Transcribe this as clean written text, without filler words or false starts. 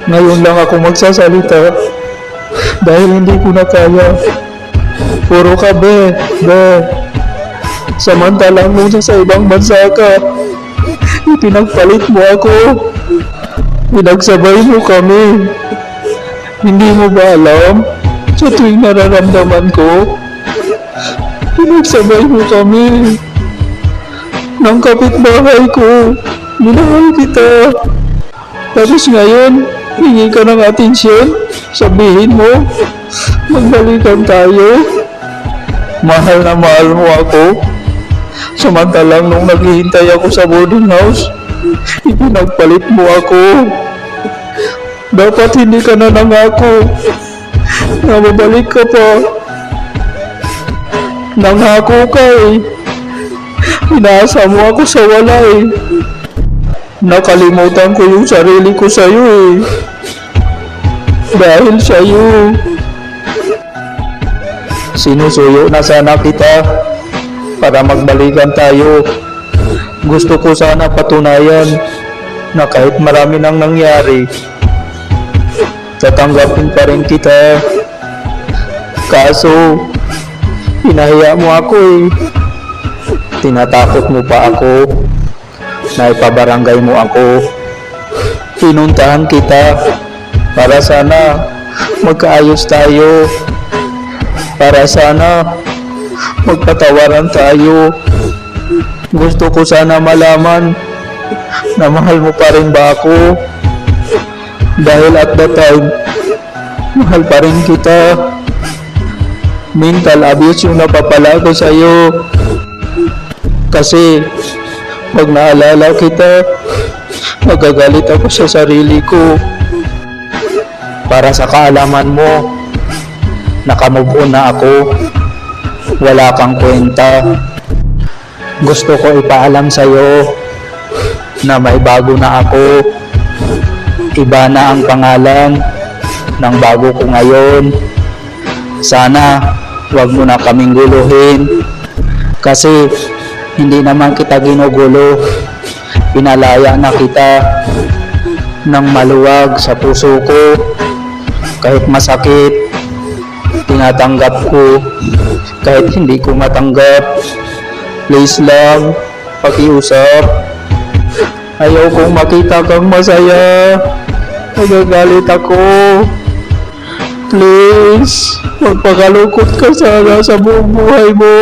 Ngayon lang ako magsasalita dahil hindi ko na kaya. Puro ka, be. Samantalang nung sa ibang bansa ka, ipinagpalit mo ako. Pinagsabay mo kami. Hindi mo ba alam? Sa tuwing nararamdaman ko, pinagsabay mo kami. Ng kapitbahay ko, minahal kita. Tapos ngayon, hingi ka ng atensyon, sabihin mo, magbalikan tayo. Mahal na mahal mo ako. Samantalang nung naghihintay ako sa boarding house, ipinagpalit mo ako. Dapat hindi ka na nangako na babalik ka pa. Nangako ka eh. Inaasa mo ako sa wala eh. Nakalimutan ko yung sarili ko sa'yo eh. Dahil sa'yo. Sinusuyo na sana kita para magbalikan tayo. Gusto ko sana patunayan na kahit marami nang nangyari, tatanggapin pa rin kita. Kaso, pinahiya mo ako eh. Tinatakot mo pa ako na ipabarangay mo ako. Pinuntahan kita para sana magkaayos tayo. Para sana magpatawaran tayo. Gusto ko sana malaman na mahal mo pa rin ba ako. Dahil at that time, mahal pa rin kita. Mental abuse yung napapala ko sa'yo. Kasi pag naalala kita, nagagalit ako sa sarili ko. Para sa kaalaman mo, nakamove on na ako. Wala kang kwenta. Gusto ko ipaalam sa'yo na may bago na ako. Iba na ang pangalan ng bago ko ngayon. Sana wag mo na kaming guluhin. Kasi hindi naman kita ginugulo. Pinalaya na kita ng maluwag sa puso ko. Kahit masakit, tinatanggap ko. Kahit hindi ko matanggap, please lang, pakiusap. Ayaw kong makita kang masaya. Nagagalit ako. Please, magpakalungkot ka sana sa buong buhay mo.